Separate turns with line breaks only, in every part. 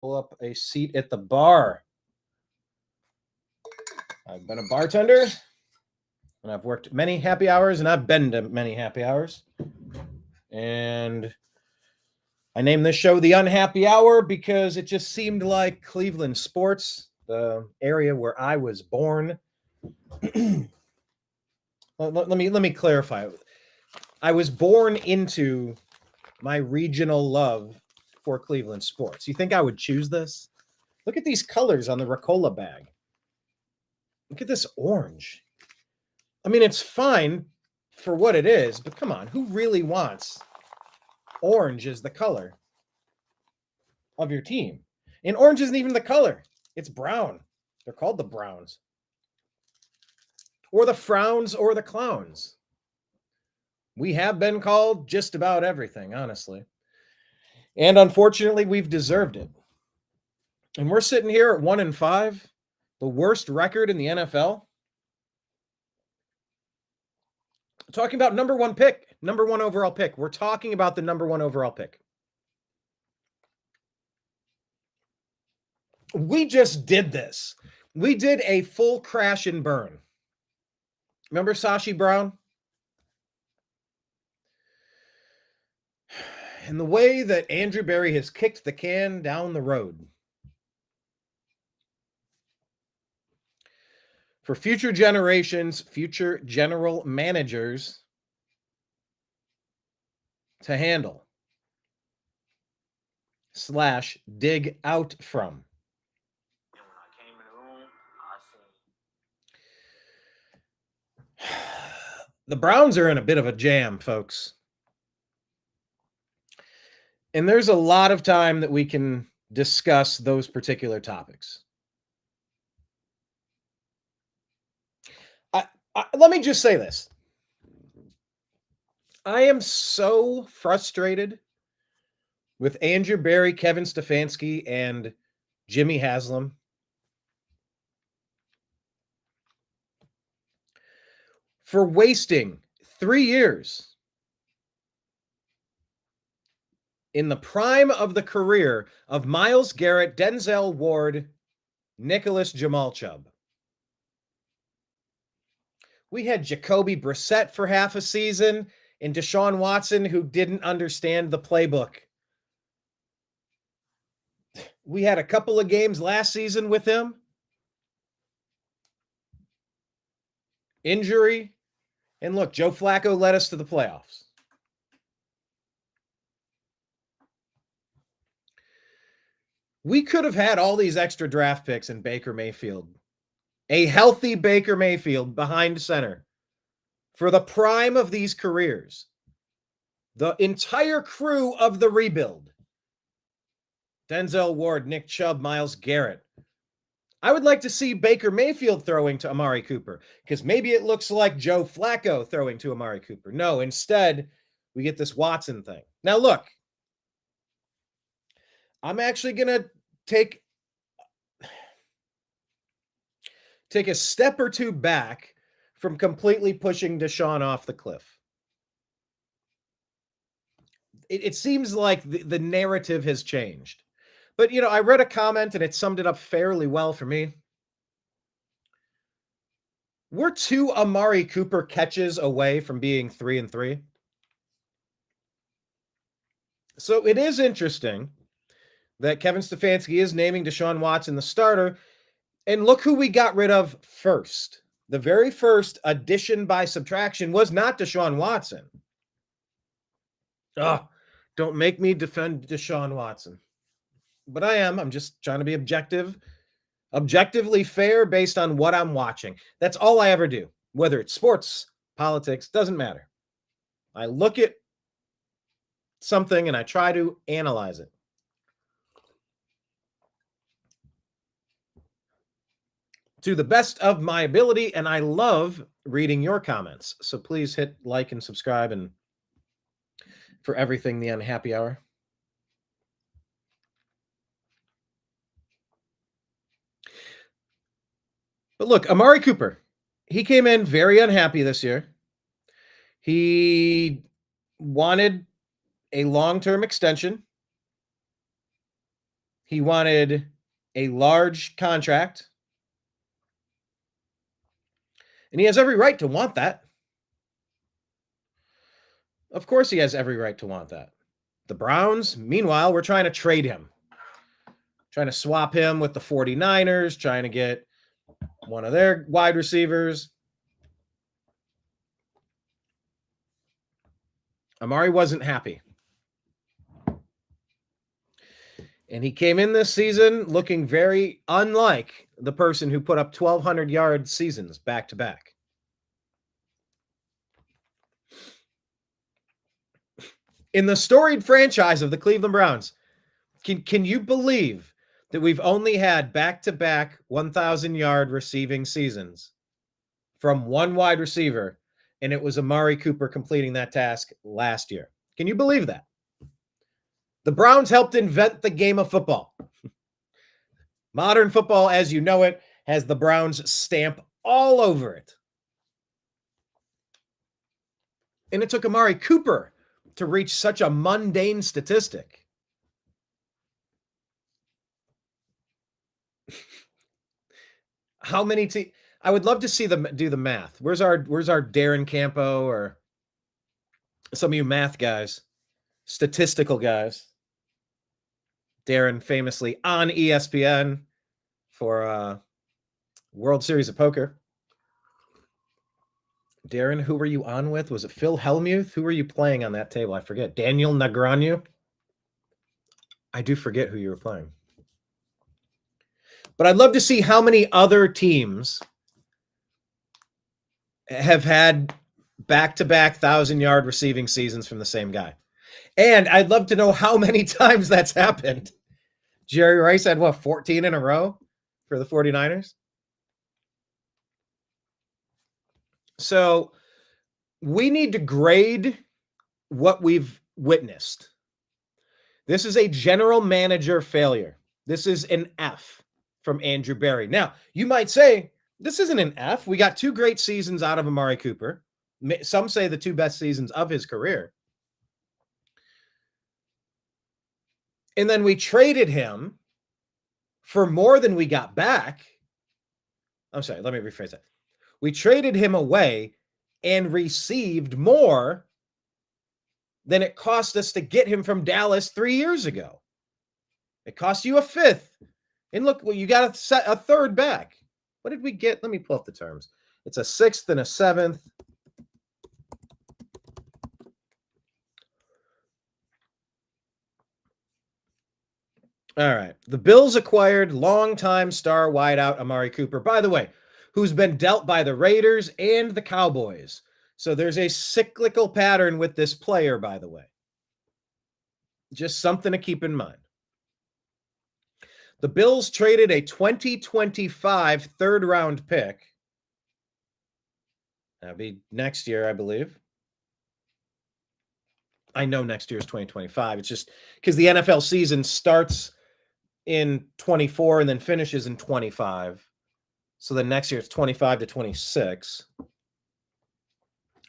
pull up a seat at the bar. I've been a bartender, and I've worked many happy hours, and I've been to many happy hours. And I named this show The Unhappy Hour because it just seemed like Cleveland sports, the area where I was born. let me clarify. I was born into my regional love for Cleveland sports. You think I would choose this? Look at these colors on the Ricola bag. Look at this orange. I mean, it's fine for what it is, but come on, who really wants orange as the color of your team? And orange isn't even the color. It's brown. They're called the Browns. Or the Frowns or the Clowns. We have been called just about everything, honestly. And unfortunately, we've deserved it. And we're sitting here at 1-5, the worst record in the NFL. Talking about number one overall pick. We're talking about the number one overall pick. We just did this. We did a full crash and burn. Remember Sashi Brown? And the way that Andrew Berry has kicked the can down the road. For future generations, future general managers to handle / dig out from. The Browns are in a bit of a jam, folks. And there's a lot of time that we can discuss those particular topics. Let me just say this. I am so frustrated with Andrew Berry, Kevin Stefanski, and Jimmy Haslam. For wasting 3 years in the prime of the career of Myles Garrett, Denzel Ward, Nicholas Jamal Chubb. We had Jacoby Brissett for half a season and Deshaun Watson, who didn't understand the playbook. We had a couple of games last season with him. Injury. And look, Joe Flacco led us to the playoffs. We could have had all these extra draft picks in Baker Mayfield. A healthy Baker Mayfield behind center for the prime of these careers. The entire crew of the rebuild. Denzel Ward, Nick Chubb, Myles Garrett. I would like to see Baker Mayfield throwing to Amari Cooper because maybe it looks like Joe Flacco throwing to Amari Cooper. No, instead, we get this Watson thing. Now, look, I'm actually going to take a step or two back from completely pushing Deshaun off the cliff. It seems like the narrative has changed. But, I read a comment and it summed it up fairly well for me. We're 2 Amari Cooper catches away from being 3-3. So it is interesting that Kevin Stefanski is naming Deshaun Watson the starter. And look who we got rid of first. The very first addition by subtraction was not Deshaun Watson. Don't make me defend Deshaun Watson. But I am. I'm just trying to be objectively fair based on what I'm watching. That's all I ever do. Whether it's sports, politics, doesn't matter. I look at something and I try to analyze it. To the best of my ability, and I love reading your comments. So please hit like and subscribe and for everything The Unhappy Hour. But look, Amari Cooper, he came in very unhappy this year. He wanted a long-term extension. He wanted a large contract. And he has every right to want that. Of course, he has every right to want that. The Browns, meanwhile, we're trying to trade him, trying to swap him with the 49ers, trying to get one of their wide receivers. Amari wasn't happy. And he came in this season looking very unlike the person who put up 1,200-yard seasons back to back. In the storied franchise of the Cleveland Browns, can you believe that we've only had back-to-back 1,000-yard receiving seasons from one wide receiver, and it was Amari Cooper completing that task last year? Can you believe that? The Browns helped invent the game of football. Modern football, as you know it, has the Browns stamp all over it. And it took Amari Cooper to reach such a mundane statistic. How many I would love to see them do the math. Where's our Darren Campo or some of you math guys, statistical guys? Darren famously on ESPN for World Series of Poker. Darren, who were you on with? Was it Phil Hellmuth? Who were you playing on that table? I forget. Daniel Negreanu? I do forget who you were playing. But I'd love to see how many other teams have had back-to-back 1,000-yard receiving seasons from the same guy. And I'd love to know how many times that's happened. Jerry Rice had, 14 in a row for the 49ers? So we need to grade what we've witnessed. This is a general manager failure. This is an F from Andrew Berry. Now, you might say, this isn't an F. We got 2 great seasons out of Amari Cooper. Some say the 2 best seasons of his career. And then we traded him for more than we got back. I'm sorry, let me rephrase that. We traded him away and received more than it cost us to get him from Dallas 3 years ago. It cost you a 5th. And look, you got a 3rd back. What did we get? Let me pull up the terms. It's a 6th and a 7th. All right. The Bills acquired longtime star wideout Amari Cooper, by the way, who's been dealt by the Raiders and the Cowboys. So there's a cyclical pattern with this player, by the way. Just something to keep in mind. The Bills traded a 2025 third-round pick. That'll be next year, I believe. I know next year is 2025. It's just because the NFL season starts in 24 and then finishes in 25. So then next year it's 25 to 26.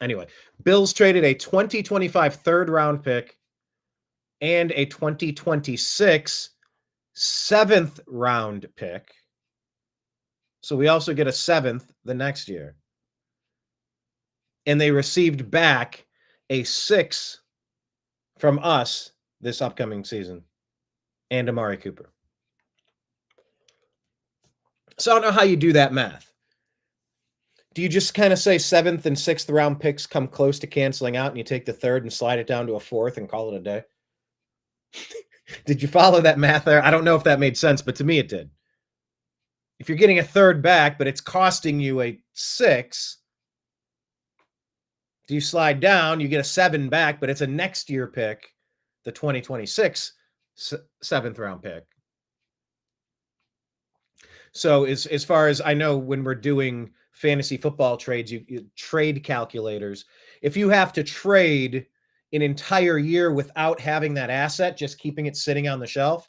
Anyway, Bills traded a 2025 third-round pick and a 2026 7th-round pick. So we also get a 7th the next year. And they received back a 6 from us this upcoming season and Amari Cooper. So I don't know how you do that math. Do you just kind of say 7th and 6th round picks come close to canceling out and you take the 3rd and slide it down to a 4th and call it a day? Did you follow that math there? I don't know if that made sense, but to me it did. If you're getting a 3rd back, but it's costing you a 6, do you slide down, you get a 7 back, but it's a next year pick, the 2026 7th round pick. So as far as I know, when we're doing fantasy football trades, you trade calculators. If you have to trade an entire year without having that asset, just keeping it sitting on the shelf,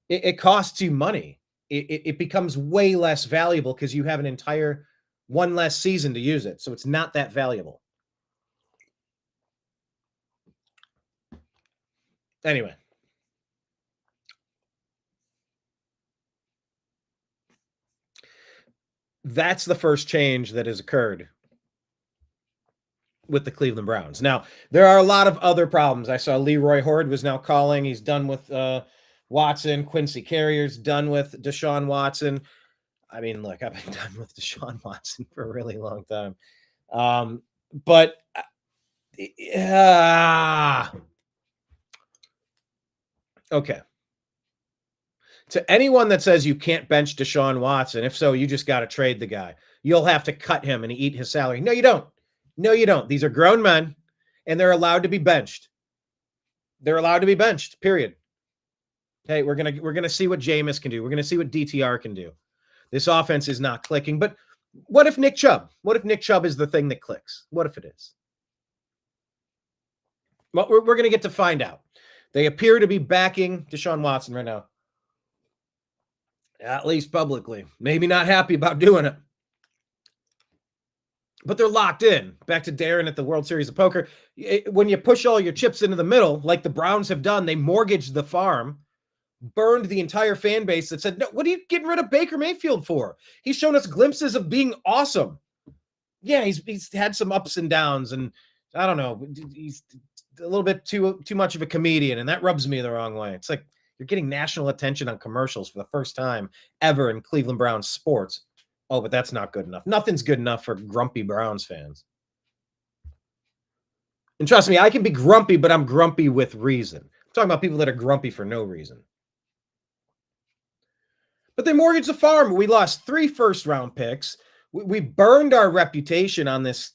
it costs you money. It becomes way less valuable because you have an entire one less season to use it. So it's not that valuable. Anyway, That's the first change that has occurred with the Cleveland Browns. Now, there are a lot of other problems. I saw Leroy Horde was now calling. He's done with Watson. Quincy Carrier's done with Deshaun Watson. I mean, look, I've been done with Deshaun Watson for a really long time. But okay. To anyone that says you can't bench Deshaun Watson, if so, you just got to trade the guy. You'll have to cut him and eat his salary. No, you don't. No, you don't. These are grown men, and they're allowed to be benched. They're allowed to be benched, period. Hey, we're gonna see what Jameis can do. We're gonna see what DTR can do. This offense is not clicking. But what if Nick Chubb? What if Nick Chubb is the thing that clicks? What if it is? Well, we're gonna get to find out. They appear to be backing Deshaun Watson right now. At least publicly. Maybe not happy about doing it. But they're locked in. Back to Darren at the World Series of Poker. When you push all your chips into the middle, like the Browns have done, they mortgaged the farm, burned the entire fan base that said, no, what are you getting rid of Baker Mayfield for? He's shown us glimpses of being awesome. Yeah, he's had some ups and downs, and I don't know, he's a little bit too much of a comedian, and that rubs me the wrong way. It's like you're getting national attention on commercials for the first time ever in Cleveland Browns sports. Oh, but that's not good enough. Nothing's good enough for grumpy Browns fans. And trust me, I can be grumpy, but I'm grumpy with reason. I'm talking about people that are grumpy for no reason. But they mortgaged the farm. We lost 3 first-round picks. We burned our reputation on this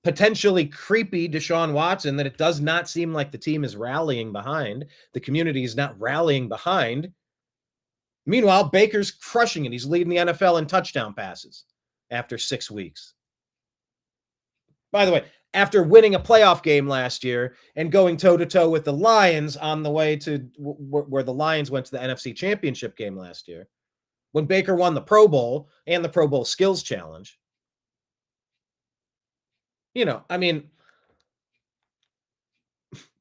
potentially creepy Deshaun Watson that it does not seem like the team is rallying behind. The community is not rallying behind. Meanwhile, Baker's crushing it. He's leading the NFL in touchdown passes after 6 weeks. By the way, after winning a playoff game last year and going toe-to-toe with the Lions on the way to where the Lions went to the NFC Championship game last year, when Baker won the Pro Bowl and the Pro Bowl Skills Challenge. I mean,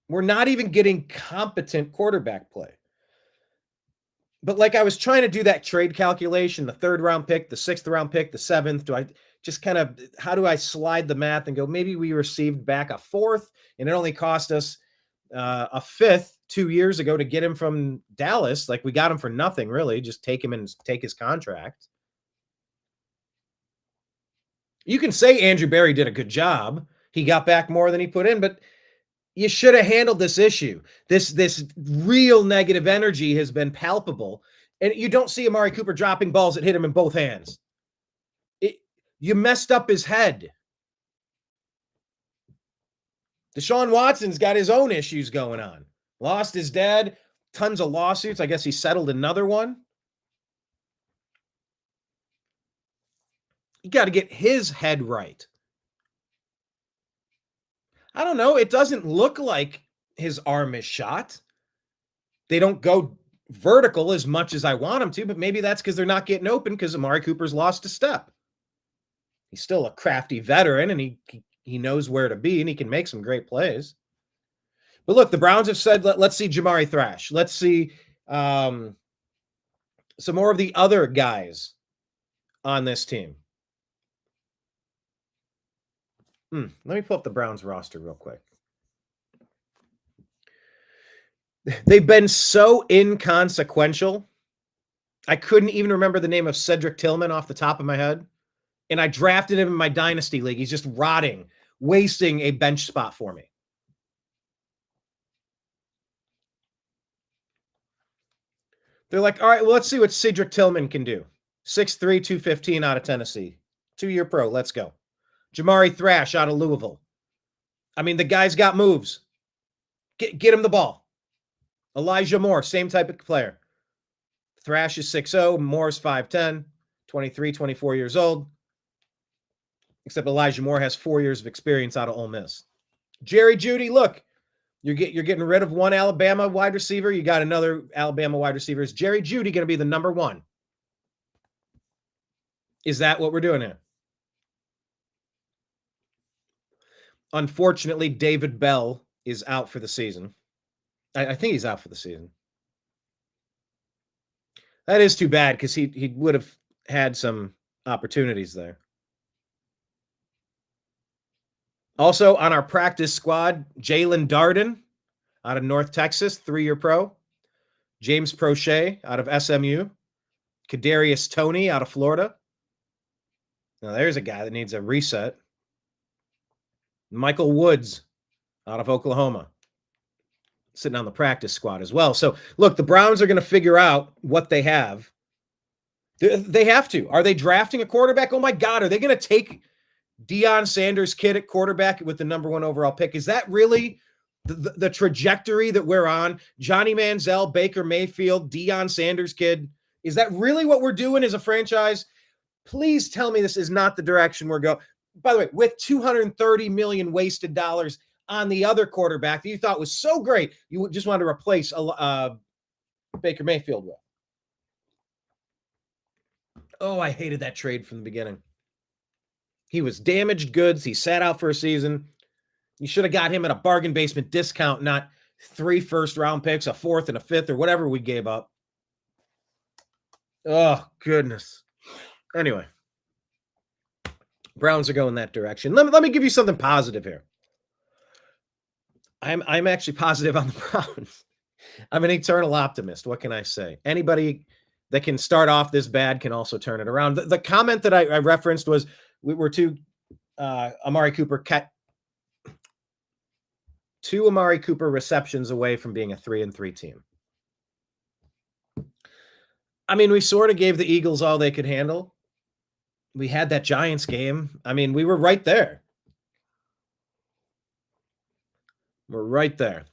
we're not even getting competent quarterback play. But like I was trying to do that trade calculation, the 3rd round pick, the 6th round pick, the 7th, how do I slide the math and go, maybe we received back a 4th and it only cost us a 5th 2 years ago to get him from Dallas. Like we got him for nothing, really. Just take him and take his contract. You can say Andrew Berry did a good job. He got back more than he put in, but you should have handled this issue. This real negative energy has been palpable, and you don't see Amari Cooper dropping balls that hit him in both hands. You messed up his head. Deshaun Watson's got his own issues going on. Lost his dad, tons of lawsuits. I guess he settled another one. You got to get his head right. I don't know. It doesn't look like his arm is shot. They don't go vertical as much as I want them to, but maybe that's because they're not getting open because Amari Cooper's lost a step. He's still a crafty veteran, and he knows where to be, and he can make some great plays. But look, the Browns have said, let's see Jamari thrash. Let's see some more of the other guys on this team. Let me pull up the Browns roster real quick. They've been so inconsequential. I couldn't even remember the name of Cedric Tillman off the top of my head. And I drafted him in my dynasty league. He's just rotting, wasting a bench spot for me. They're like, all right, well, let's see what Cedric Tillman can do. 6'3", 215 out of Tennessee. 2-year pro. Let's go. Jamari Thrash out of Louisville. I mean, the guy's got moves. Get him the ball. Elijah Moore, same type of player. Thrash is 6'0", Moore's 5'10", 23, 24 years old. Except Elijah Moore has 4 years of experience out of Ole Miss. Jerry Jeudy, look, you're getting rid of one Alabama wide receiver. You got another Alabama wide receiver. Is Jerry Jeudy going to be the number 1? Is that what we're doing here? Unfortunately, David Bell is out for the season. I think he's out for the season. That is too bad because he would have had some opportunities there. Also on our practice squad, Jalen Darden out of North Texas, 3-year pro. James Prochet out of SMU. Kadarius Toney out of Florida. Now there's a guy that needs a reset. Michael Woods out of Oklahoma, sitting on the practice squad as well. So look, the Browns are going to figure out what they have. They have to. Are they drafting a quarterback? Oh my God, are they going to take Deion Sanders' kid at quarterback with the number 1 overall pick? Is that really the trajectory that we're on? Johnny Manziel, Baker Mayfield, Deion Sanders' kid. Is that really what we're doing as a franchise? Please tell me this is not the direction we're going. By the way, with $230 million wasted dollars on the other quarterback that you thought was so great, you just wanted to replace Baker Mayfield with. Oh, I hated that trade from the beginning. He was damaged goods. He sat out for a season. You should have got him at a bargain basement discount, not 3 first-round picks, a 4th and a 5th, or whatever we gave up. Oh, goodness. Anyway, Browns are going that direction. Let me give you something positive here. I'm actually positive on the Browns. I'm an eternal optimist. What can I say? Anybody that can start off this bad can also turn it around. The comment that I referenced was we were two Amari Cooper receptions away from being a 3-3 team. I mean, we sort of gave the Eagles all they could handle. We had that Giants game. I mean, we were right there. We're right there.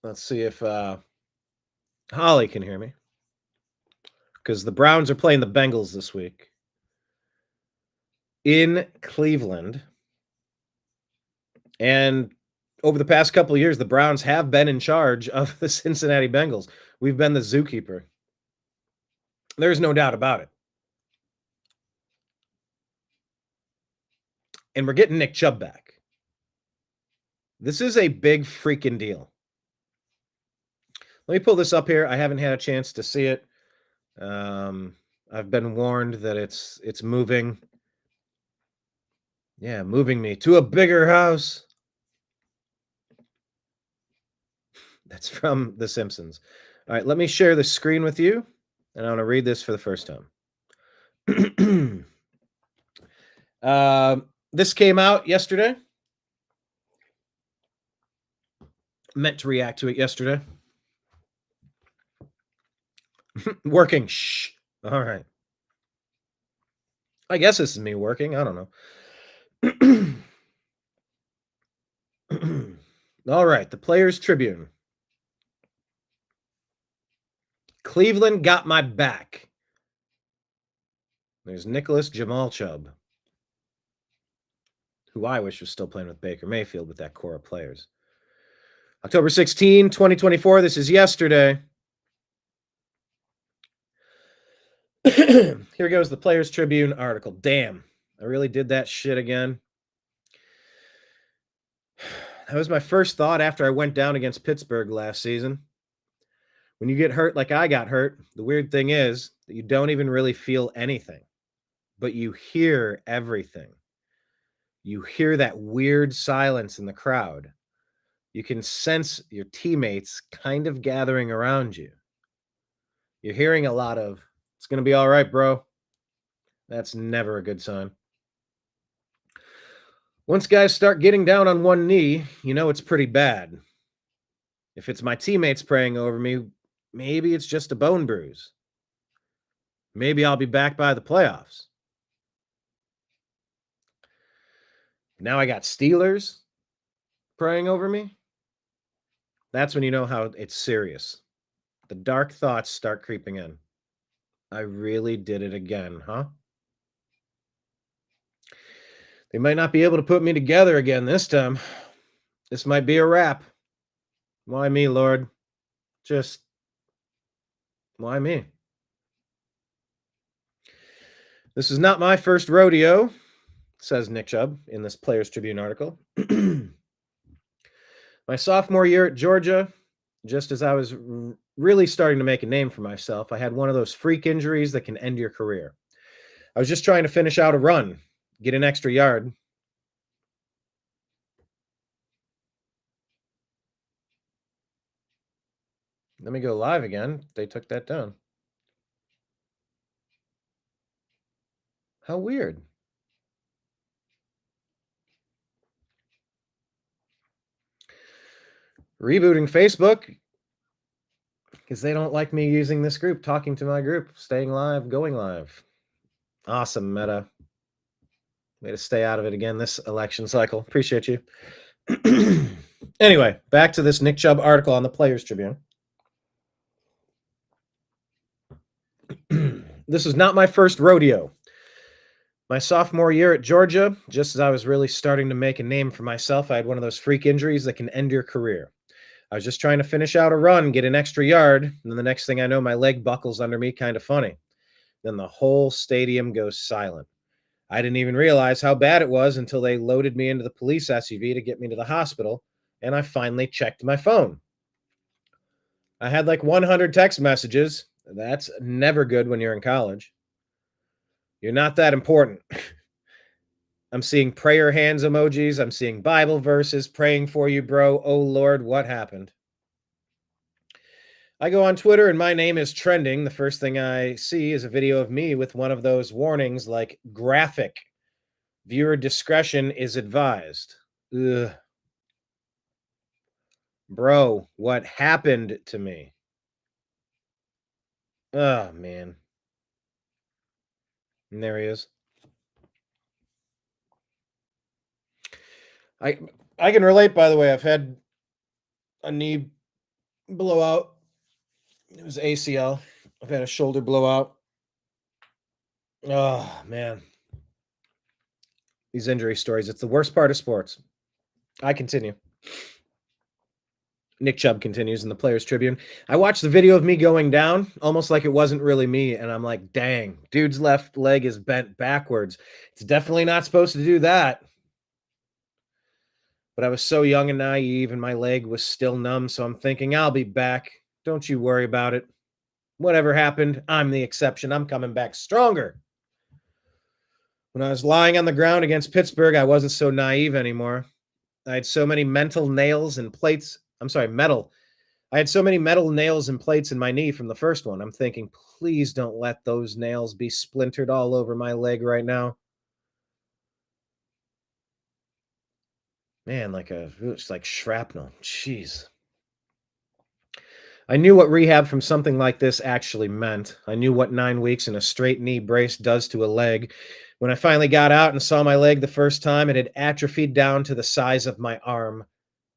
Let's see if Holly can hear me. Because the Browns are playing the Bengals this week in Cleveland. And over the past couple of years, the Browns have been in charge of the Cincinnati Bengals. We've been the zookeeper. There's no doubt about it. And we're getting Nick Chubb back. This is a big freaking deal. Let me pull this up here. I haven't had a chance to see it. I've been warned that it's moving. Yeah, moving me to a bigger house. That's from The Simpsons. All right, let me share the screen with you, and I want to read this for the first time. This came out yesterday. Meant to react to it yesterday. Working. Shh. All right. I guess this is me working. I don't know. All right. The Players Tribune. Cleveland got my back. There's Nicholas Jamal Chubb, who I wish was still playing with Baker Mayfield with that core of players. October 16, 2024. This is yesterday. Here goes the Players Tribune article. Damn, I really did that shit again. That was my first thought after I went down against Pittsburgh last season. When you get hurt like I got hurt, the weird thing is that you don't even really feel anything, but you hear everything. You hear that weird silence in the crowd. You can sense your teammates kind of gathering around you. You're hearing a lot of, "It's going to be all right, bro." That's never a good sign. Once guys start getting down on one knee, you know it's pretty bad. If it's my teammates praying over me, maybe it's just a bone bruise. Maybe I'll be back by the playoffs. Now I got Steelers praying over me. That's when you know how it's serious. The dark thoughts start creeping in. I really did it again, huh? They might not be able to put me together again this time. This might be a wrap. Why me, Lord? Just why me? This is not my first rodeo, says Nick Chubb in this Players Tribune article. My sophomore year at Georgia, just as I was really starting to make a name for myself, I had one of those freak injuries that can end your career. I was just trying to finish out a run, get an extra yard. Let me go live again. They took that down. How weird. Rebooting Facebook because they don't like me using this group, talking to my group, staying live, going live. Awesome, Meta. Way to stay out of it again this election cycle. Appreciate you. Anyway, back to this Nick Chubb article on the Players Tribune. This is not my first rodeo. My sophomore year at Georgia, just as I was really starting to make a name for myself, I had one of those freak injuries that can end your career. I was just trying to finish out a run, get an extra yard, and then the next thing I know, my leg buckles under me kind of funny. Then the whole stadium goes silent. I didn't even realize how bad it was until they loaded me into the police SUV to get me to the hospital, and I finally checked my phone. I had like 100 text messages. That's never good when you're in college. You're not that important. I'm seeing prayer hands emojis. I'm seeing Bible verses praying for you, bro. Oh, Lord, what happened? I go on Twitter and my name is trending. The first thing I see is a video of me with one of those warnings like graphic. Viewer discretion is advised. Ugh. Bro, what happened to me? Oh, man. And there he is. I can relate, by the way. I've had a knee blowout. It was ACL. I've had a shoulder blowout. Oh, man. These injury stories. It's the worst part of sports. I continue. Nick Chubb continues in the Players Tribune. I watched the video of me going down almost like it wasn't really me. And I'm like, dang, dude's left leg is bent backwards. It's definitely not supposed to do that. But I was so young and naive and my leg was still numb. So I'm thinking, I'll be back. Don't you worry about it. Whatever happened, I'm the exception. I'm coming back stronger. When I was lying on the ground against Pittsburgh, I wasn't so naive anymore. I had so many mental nails and plates. I'm sorry, metal. I had so many metal nails and plates in my knee from the first one. I'm thinking, please don't let those nails be splintered all over my leg right now. Man, it's like shrapnel. Jeez. I knew what rehab from something like this actually meant. I knew what 9 weeks in a straight knee brace does to a leg. When I finally got out and saw my leg the first time, it had atrophied down to the size of my arm.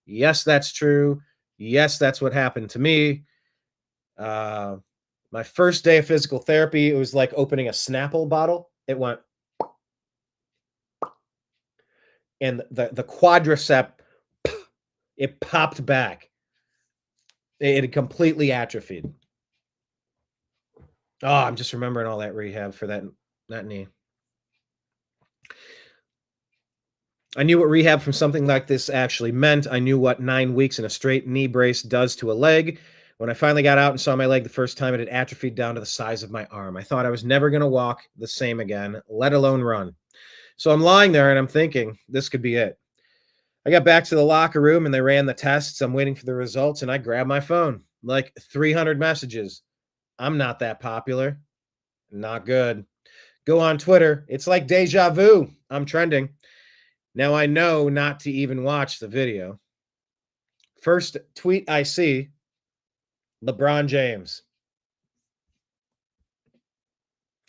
Yes, that's true. Yes, that's what happened to me. My first day of physical therapy, it was like opening a Snapple bottle. It went, and the quadricep, it popped back. It had completely atrophied. Oh, I'm just remembering all that rehab for that knee. I knew what rehab from something like this actually meant. I knew what 9 weeks in a straight knee brace does to a leg. When I finally got out and saw my leg the first time, it had atrophied down to the size of my arm. I thought I was never going to walk the same again, let alone run. So I'm lying there and I'm thinking, this could be it. I got back to the locker room and they ran the tests. I'm waiting for the results and I grabbed my phone. Like 300 messages. I'm not that popular. Not good. Go on Twitter. It's like deja vu. I'm trending. Now I know not to even watch the video. First tweet I see, LeBron James.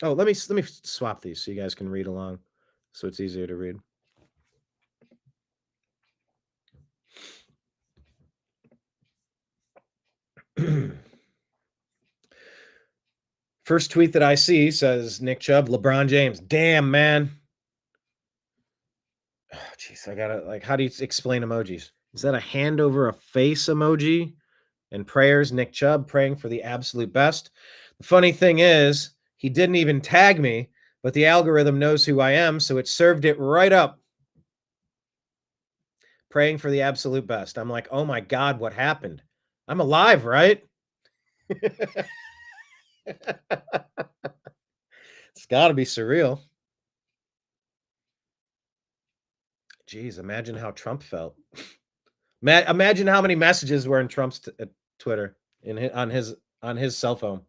Oh, let me swap these so you guys can read along, so it's easier to read. First tweet that I see says Nick Chubb, LeBron James. Damn, man. Jeez, I gotta how do you explain emojis? Is that a hand over a face emoji? And prayers, Nick Chubb praying for the absolute best. The funny thing is, he didn't even tag me, but the algorithm knows who I am, so it served it right up. Praying for the absolute best. I'm like, oh my God, what happened? I'm alive, right? It's got to be surreal. Jeez, imagine how Trump felt. Imagine how many messages were in Trump's Twitter on his cell phone.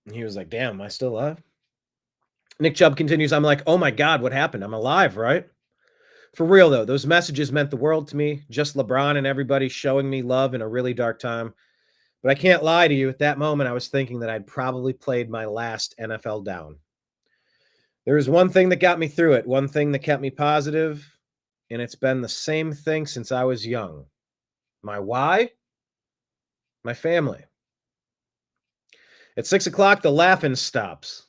And he was like, "Damn, am I still alive?" Nick Chubb continues, "I'm like, oh my God, what happened? I'm alive, right?" For real though, those messages meant the world to me. Just LeBron and everybody showing me love in a really dark time. But I can't lie to you, at that moment, I was thinking that I'd probably played my last NFL down. There was one thing that got me through it, one thing that kept me positive, and it's been the same thing since I was young. My why? My family. At 6 o'clock, the laughing stops.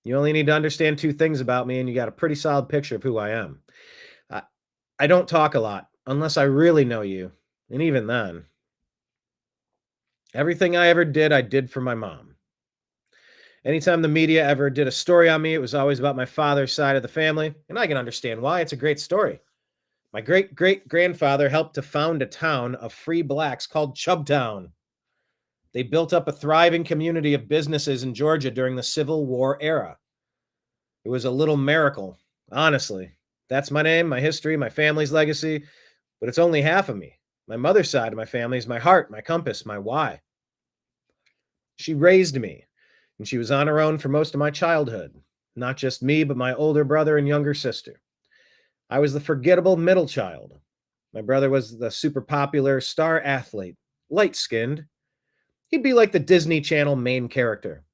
You only need to understand two things about me, and you got a pretty solid picture of who I am. I, I don't talk a lot unless I really know you. And even then, everything I did for my mom. Anytime the media ever did a story on me, it was always about my father's side of the family. And I can understand why. It's a great story. My great great grandfather helped to found a town of free blacks called Chubbtown. They built up a thriving community of businesses in Georgia during the Civil War era. It was a little miracle, honestly. That's my name, my history, my family's legacy, but it's only half of me. My mother's side of my family is my heart, my compass, my why. She raised me, and she was on her own for most of my childhood. Not just me, but my older brother and younger sister. I was the forgettable middle child. My brother was the super popular star athlete, light skinned. He'd be like the Disney Channel main character.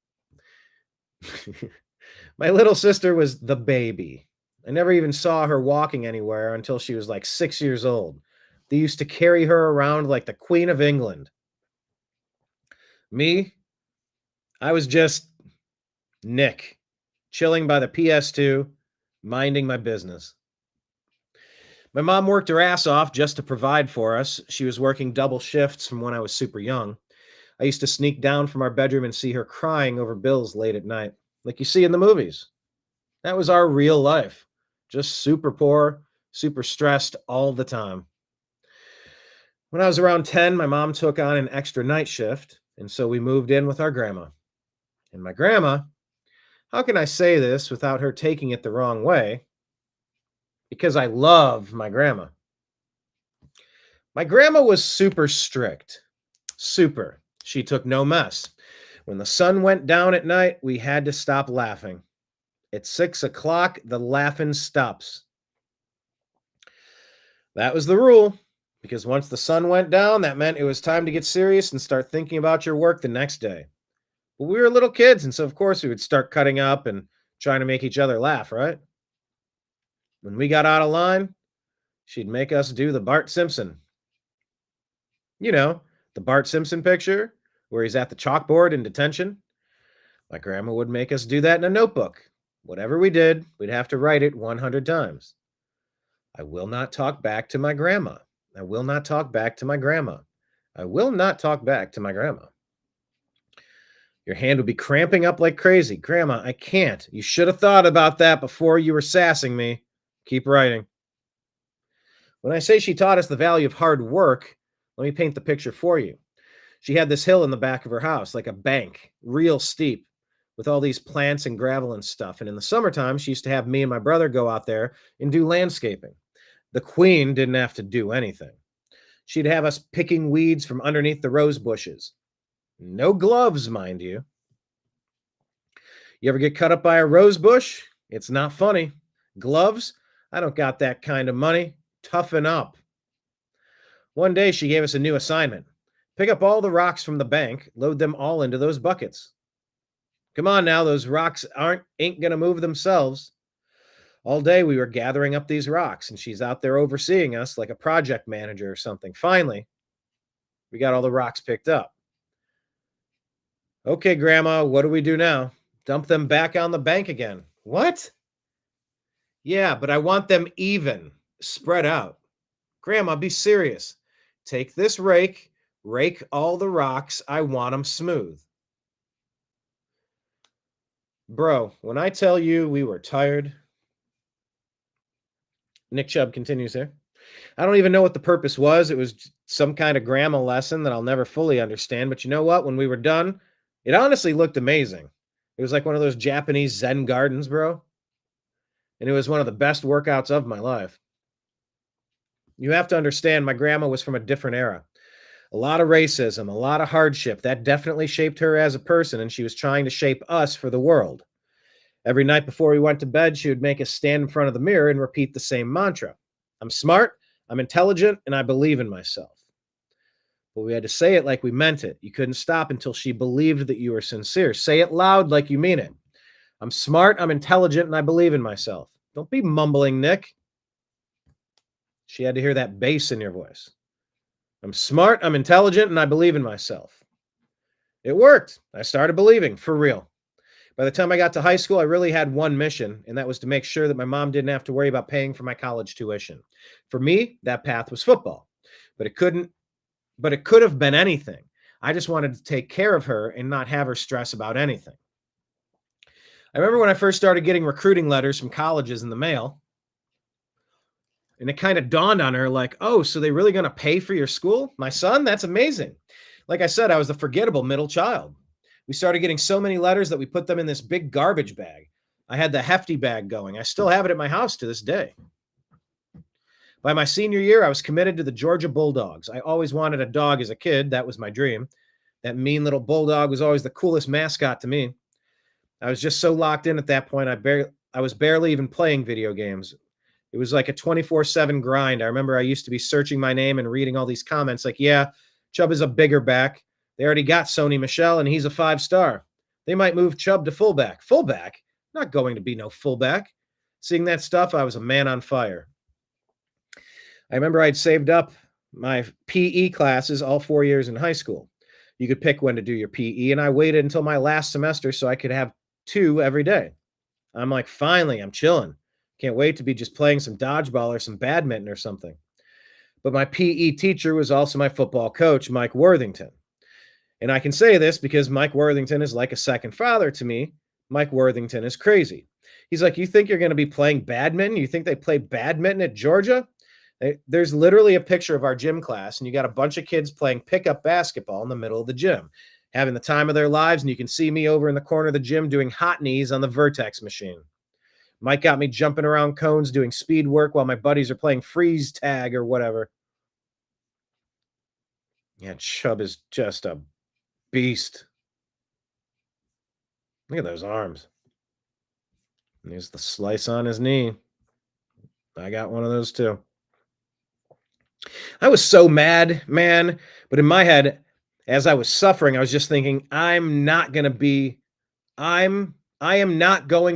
My little sister was the baby. I never even saw her walking anywhere until she was like 6 years old. They used to carry her around like the Queen of England. Me, I was just Nick, chilling by the PS2, minding my business. My mom worked her ass off just to provide for us. She was working double shifts from when I was super young. I used to sneak down from our bedroom and see her crying over bills late at night, like you see in the movies. That was our real life. Just super poor, super stressed all the time. When I was around 10, my mom took on an extra night shift, and so we moved in with our grandma. And my grandma, how can I say this without her taking it the wrong way? Because I love my grandma. My grandma was super strict. Super. She took no mess. When the sun went down at night, we had to stop laughing. At 6 o'clock, the laughing stops. That was the rule, because once the sun went down, that meant it was time to get serious and start thinking about your work the next day. But we were little kids, and so of course we would start cutting up and trying to make each other laugh, right? When we got out of line, she'd make us do the Bart Simpson. You know, the Bart Simpson picture where he's at the chalkboard in detention. My grandma would make us do that in a notebook. Whatever we did, we'd have to write it 100 times. I will not talk back to my grandma. I will not talk back to my grandma. I will not talk back to my grandma. Your hand would be cramping up like crazy. Grandma, I can't. You should have thought about that before you were sassing me. Keep writing. When I say she taught us the value of hard work, let me paint the picture for you. She had this hill in the back of her house, like a bank, real steep, with all these plants and gravel and stuff. And in the summertime, she used to have me and my brother go out there and do landscaping. The queen didn't have to do anything. She'd have us picking weeds from underneath the rose bushes. No gloves, mind you. You ever get cut up by a rose bush? It's not funny. Gloves? I don't got that kind of money. Toughen up. One day she gave us a new assignment. Pick up all the rocks from the bank, load them all into those buckets. Come on now, those rocks ain't gonna move themselves. All day we were gathering up these rocks, and she's out there overseeing us like a project manager or something. Finally, we got all the rocks picked up. Okay, Grandma, what do we do now? Dump them back on the bank again. What? Yeah, but I want them even, spread out. Grandma, be serious. Take this rake, rake all the rocks. I want them smooth. Bro, when I tell you we were tired, Nick Chubb continues here. I don't even know what the purpose was. It was some kind of grandma lesson that I'll never fully understand. But you know what? When we were done, it honestly looked amazing. It was like one of those Japanese Zen gardens, bro. And it was one of the best workouts of my life. You have to understand, my grandma was from a different era. A lot of racism, a lot of hardship. That definitely shaped her as a person, and she was trying to shape us for the world. Every night before we went to bed, she would make us stand in front of the mirror and repeat the same mantra. I'm smart, I'm intelligent, and I believe in myself. But we had to say it like we meant it. You couldn't stop until she believed that you were sincere. Say it loud like you mean it. I'm smart, I'm intelligent, and I believe in myself. Don't be mumbling, Nick. She had to hear that bass in your voice. I'm smart, I'm intelligent, and I believe in myself. It worked. I started believing, for real. By the time I got to high school, I really had one mission, and that was to make sure that my mom didn't have to worry about paying for my college tuition. For me, that path was football. But it could have been anything. I just wanted to take care of her and not have her stress about anything. I remember when I first started getting recruiting letters from colleges in the mail, and it kind of dawned on her like, oh, so they really going to pay for your school? My son? That's amazing. Like I said, I was the forgettable middle child. We started getting so many letters that we put them in this big garbage bag. I had the hefty bag going. I still have it at my house to this day. By my senior year, I was committed to the Georgia Bulldogs. I always wanted a dog as a kid. That was my dream. That mean little bulldog was always the coolest mascot to me. I was just so locked in at that point, I was barely even playing video games. It was like a 24/7 grind. I remember I used to be searching my name and reading all these comments like, yeah, Chubb is a bigger back. They already got Sony Michel, and he's a 5-star. They might move Chubb to fullback. Fullback? Not going to be no fullback. Seeing that stuff, I was a man on fire. I remember I'd saved up my PE classes all 4 years in high school. You could pick when to do your PE, and I waited until my last semester so I could have 2 every day. I'm like, finally, I'm chilling. Can't wait to be just playing some dodgeball or some badminton or something. But my PE teacher was also my football coach, Mike Worthington. And I can say this because Mike Worthington is like a second father to me. Mike Worthington is crazy. He's like, you think you're going to be playing badminton? You think they play badminton at Georgia? There's literally a picture of our gym class, and you got a bunch of kids playing pickup basketball in the middle of the gym, having the time of their lives, and you can see me over in the corner of the gym doing hot knees on the Vertex machine. Mike got me jumping around cones doing speed work while my buddies are playing freeze tag or whatever. Yeah, Chubb is just a beast. Look at those arms. There's the slice on his knee. I got one of those too. I was so mad, man. But in my head, as I was suffering, I was just thinking, I am not going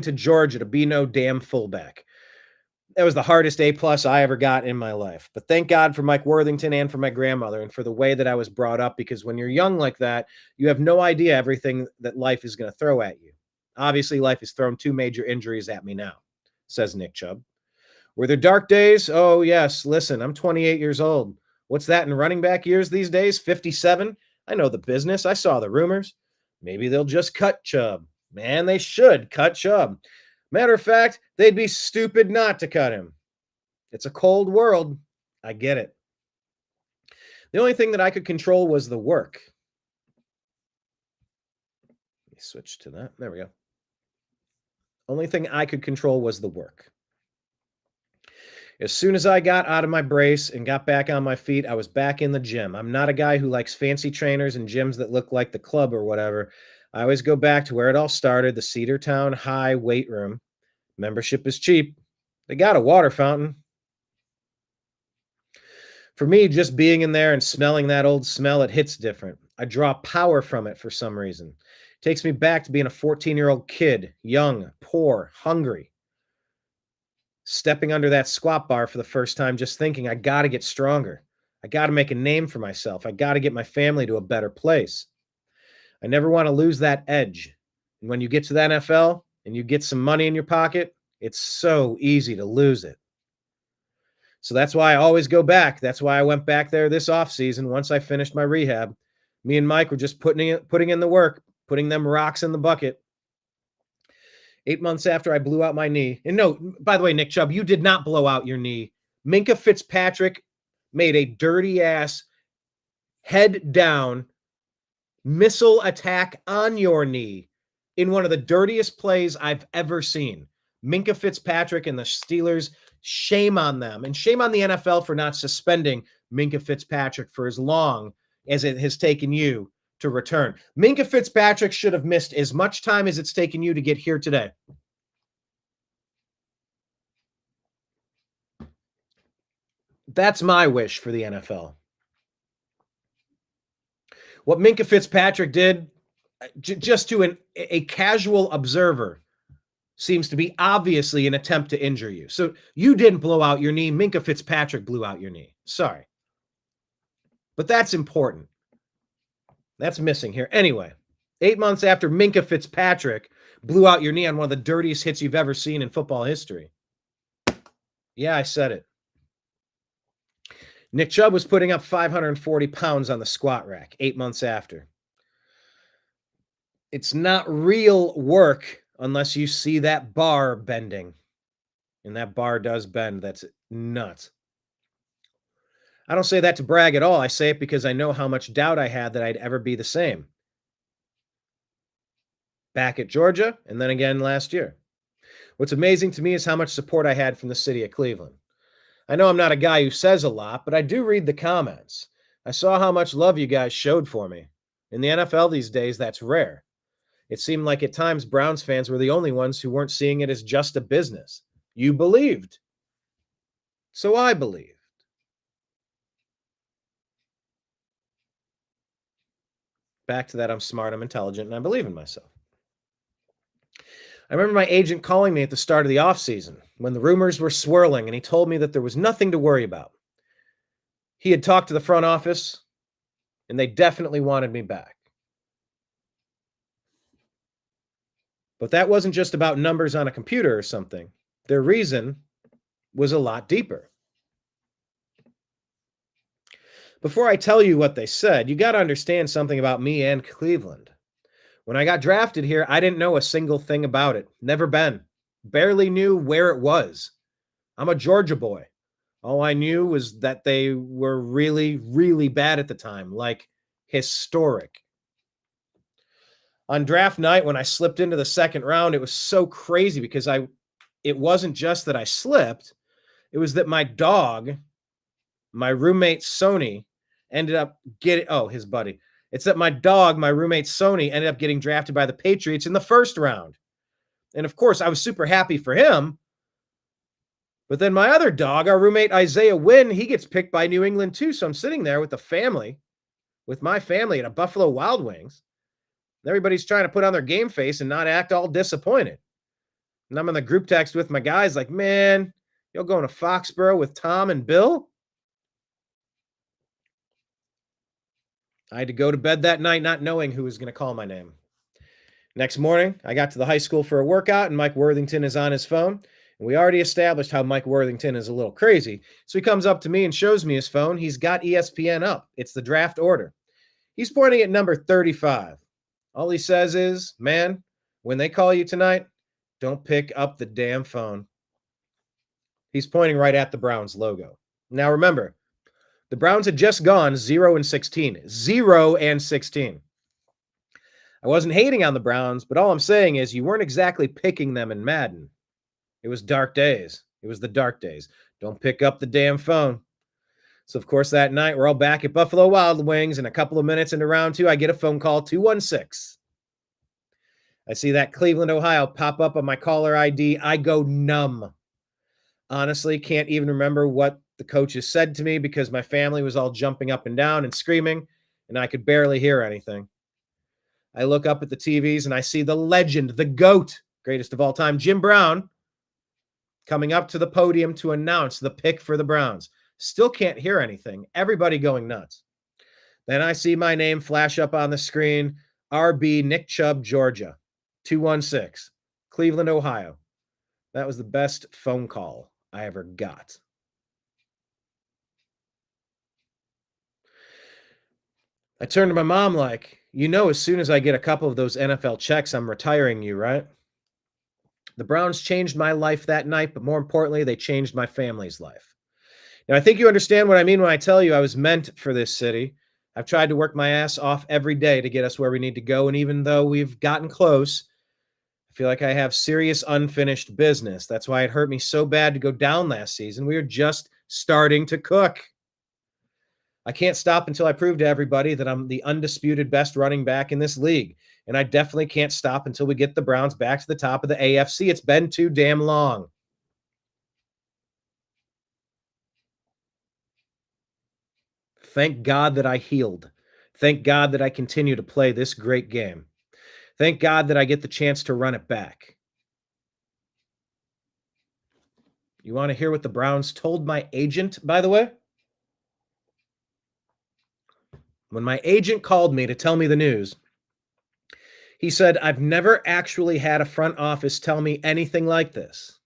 to Georgia to be no damn fullback. That was the hardest A+ I ever got in my life. But thank God for Mike Worthington and for my grandmother and for the way that I was brought up, because when you're young like that, you have no idea everything that life is going to throw at you. Obviously, life has thrown 2 major injuries at me now, says Nick Chubb. Were there dark days? Oh, yes. Listen, I'm 28 years old. What's that in running back years these days? 57? I know the business. I saw the rumors. Maybe they'll just cut Chubb. Man, they should cut Chubb. Matter of fact, they'd be stupid not to cut him. It's a cold world. I get it. The only thing that I could control was the work. Let me switch to that. There we go. Only thing I could control was the work. As soon as I got out of my brace and got back on my feet, I was back in the gym. I'm not a guy who likes fancy trainers and gyms that look like the club or whatever. I always go back to where it all started, the Cedartown High weight room. Membership is cheap. They got a water fountain. For me, just being in there and smelling that old smell, it hits different. I draw power from it for some reason. It takes me back to being a 14-year-old kid, young, poor, hungry. Stepping under that squat bar for the first time, just thinking, I got to get stronger. I got to make a name for myself. I got to get my family to a better place. I never want to lose that edge. And when you get to the NFL and you get some money in your pocket, it's so easy to lose it. So that's why I always go back. That's why I went back there this offseason once I finished my rehab. Me and Mike were just putting in the work, putting them rocks in the bucket. 8 months after I blew out my knee. And no, by the way, Nick Chubb, you did not blow out your knee. Minkah Fitzpatrick made a dirty ass head down missile attack on your knee in one of the dirtiest plays I've ever seen. Minkah Fitzpatrick and the Steelers, shame on them. And shame on the NFL for not suspending Minkah Fitzpatrick for as long as it has taken you to return. Minkah Fitzpatrick should have missed as much time as it's taken you to get here today. That's my wish for the NFL. What Minkah Fitzpatrick did, just to a casual observer, seems to be obviously an attempt to injure you. So you didn't blow out your knee. Minkah Fitzpatrick blew out your knee. Sorry. But that's important. That's missing here. Anyway, 8 months after Minkah Fitzpatrick blew out your knee on one of the dirtiest hits you've ever seen in football history. Yeah, I said it. Nick Chubb was putting up 540 pounds on the squat rack 8 months after. It's not real work unless you see that bar bending. And that bar does bend. That's nuts. I don't say that to brag at all. I say it because I know how much doubt I had that I'd ever be the same. Back at Georgia, and then again last year. What's amazing to me is how much support I had from the city of Cleveland. I know I'm not a guy who says a lot, but I do read the comments. I saw how much love you guys showed for me. In the NFL these days, that's rare. It seemed like at times Browns fans were the only ones who weren't seeing it as just a business. You believed. So I believed. Back to that, I'm smart, I'm intelligent, and I believe in myself. I remember my agent calling me at the start of the offseason when the rumors were swirling, and he told me that there was nothing to worry about. He had talked to the front office, and they definitely wanted me back. But that wasn't just about numbers on a computer or something. Their reason was a lot deeper. Before I tell you what they said, you got to understand something about me and Cleveland. When I got drafted here, I didn't know a single thing about it. Never been. Barely knew where it was. I'm a Georgia boy. All I knew was that they were really, really bad at the time, like historic. On draft night, when I slipped into the second round, it was so crazy because it wasn't just that I slipped. It was that my dog, my roommate Sony, ended up getting, his buddy. It's that my dog, my roommate Sony, ended up getting drafted by the Patriots in the first round. And of course, I was super happy for him. But then my other dog, our roommate Isaiah Wynn, he gets picked by New England too. So I'm sitting there with my family at a Buffalo Wild Wings. And everybody's trying to put on their game face and not act all disappointed. And I'm in the group text with my guys like, man, you're going to Foxborough with Tom and Bill? I had to go to bed that night not knowing who was going to call my name. Next morning, I got to the high school for a workout, and Mike Worthington is on his phone. And we already established how Mike Worthington is a little crazy. So he comes up to me and shows me his phone. He's got ESPN up. It's the draft order. He's pointing at number 35. All he says is, man, when they call you tonight, don't pick up the damn phone. He's pointing right at the Browns logo. Now remember, the Browns had just gone 0-16. 0-16. I wasn't hating on the Browns, but all I'm saying is you weren't exactly picking them in Madden. It was dark days. It was the dark days. Don't pick up the damn phone. So, of course, that night, we're all back at Buffalo Wild Wings, and a couple of minutes into round 2, I get a phone call, 216. I see that Cleveland, Ohio pop up on my caller ID. I go numb. Honestly, can't even remember what the coaches said to me because my family was all jumping up and down and screaming, and I could barely hear anything. I look up at the TVs and I see the legend, the GOAT, greatest of all time, Jim Brown, coming up to the podium to announce the pick for the Browns. Still can't hear anything. Everybody going nuts. Then I see my name flash up on the screen, RB Nick Chubb, Georgia, 216, Cleveland, Ohio. That was the best phone call I ever got. I turned to my mom like, as soon as I get a couple of those NFL checks, I'm retiring you, right? The Browns changed my life that night, but more importantly, they changed my family's life. Now, I think you understand what I mean when I tell you I was meant for this city. I've tried to work my ass off every day to get us where we need to go. And even though we've gotten close, I feel like I have serious unfinished business. That's why it hurt me so bad to go down last season. We were just starting to cook. I can't stop until I prove to everybody that I'm the undisputed best running back in this league. And I definitely can't stop until we get the Browns back to the top of the AFC. It's been too damn long. Thank God that I healed. Thank God that I continue to play this great game. Thank God that I get the chance to run it back. You want to hear what the Browns told my agent, by the way? When my agent called me to tell me the news, he said, I've never actually had a front office tell me anything like this.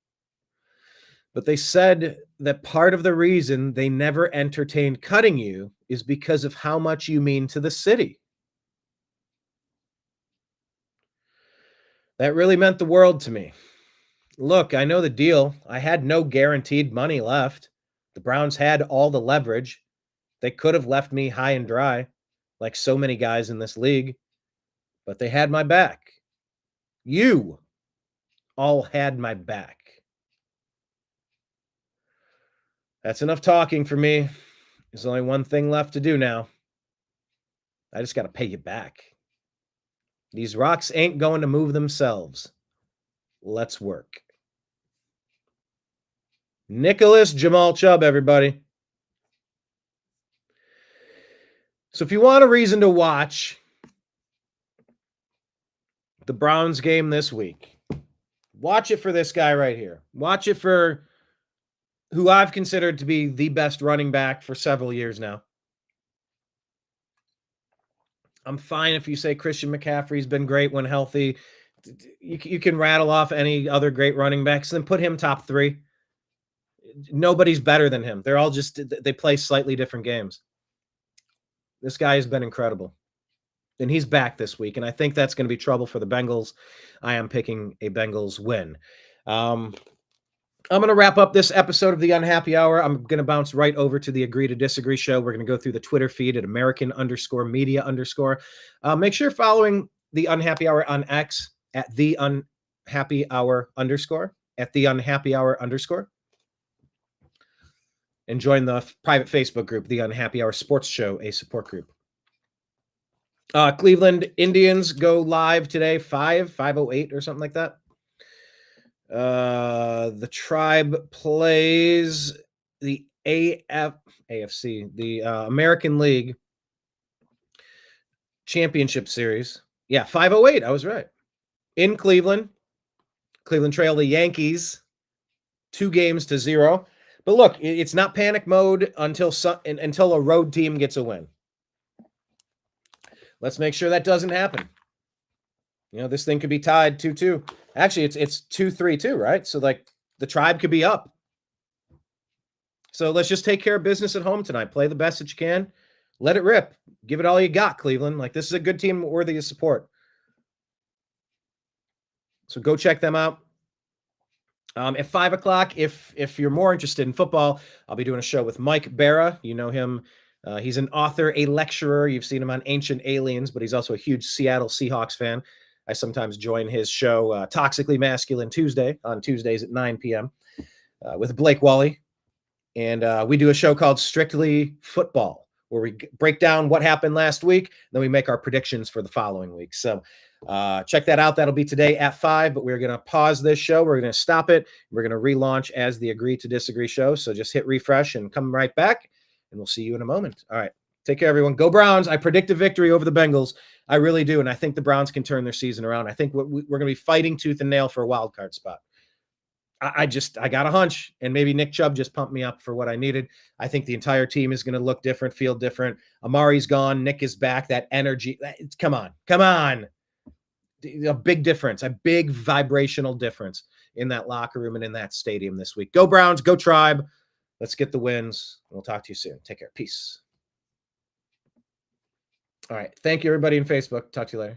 But they said that part of the reason they never entertained cutting you is because of how much you mean to the city. That really meant the world to me. Look, I know the deal. I had no guaranteed money left. The Browns had all the leverage. They could have left me high and dry, like so many guys in this league, but they had my back. You all had my back. That's enough talking for me. There's only one thing left to do now. I just got to pay you back. These rocks ain't going to move themselves. Let's work. Nicholas Jamal Chubb, everybody. So if you want a reason to watch the Browns game this week, watch it for this guy right here. Watch it for who I've considered to be the best running back for several years now. I'm fine if you say Christian McCaffrey's been great when healthy. You can rattle off any other great running backs, then put him top 3. Nobody's better than him. They're all just, they play slightly different games. This guy has been incredible. And he's back this week, and I think that's going to be trouble for the Bengals. I am picking a Bengals win. I'm going to wrap up this episode of the Unhappy Hour. I'm going to bounce right over to the Agree to Disagree show. We're going to go through the Twitter feed at American_media_. Make sure you're following the Unhappy Hour on X at the Unhappy Hour _ at the Unhappy Hour _ and join the private Facebook group, the Unhappy Hour Sports Show, a support group. Cleveland Indians go live today, 5:08 or something like that. The Tribe plays the AFC, the American League Championship Series. Yeah, 5:08. I was right. In Cleveland. Cleveland trail the Yankees 2-0. But look, it's not panic mode until a road team gets a win. Let's make sure that doesn't happen. You know, this thing could be tied 2-2. Actually, it's 2-3-2, right? So, like, the Tribe could be up. So let's just take care of business at home tonight. Play the best that you can. Let it rip. Give it all you got, Cleveland. Like, this is a good team worthy of support. So go check them out. At 5 o'clock, if you're more interested in football, I'll be doing a show with Mike Barra. You know him. He's an author, a lecturer. You've seen him on Ancient Aliens, but he's also a huge Seattle Seahawks fan. I sometimes join his show, Toxically Masculine Tuesday, on Tuesdays at 9 p.m. With Blake Wally. And we do a show called Strictly Football, where we break down what happened last week, then we make our predictions for the following week. So check that out. That'll be today at 5, but we're going to pause this show. We're going to stop it. We're going to relaunch as the Agree to Disagree show. So just hit refresh and come right back, and we'll see you in a moment. All right. Take care, everyone. Go Browns. I predict a victory over the Bengals. I really do. And I think the Browns can turn their season around. I think we're going to be fighting tooth and nail for a wild card spot. I got a hunch, and maybe Nick Chubb just pumped me up for what I needed. I think the entire team is going to look different, feel different. Amari's gone. Nick is back. That energy. Come on. A big difference, a big vibrational difference in that locker room and in that stadium this week. Go Browns. Go Tribe. Let's get the wins. We'll talk to you soon. Take care. Peace. All right. Thank you, everybody in Facebook. Talk to you later.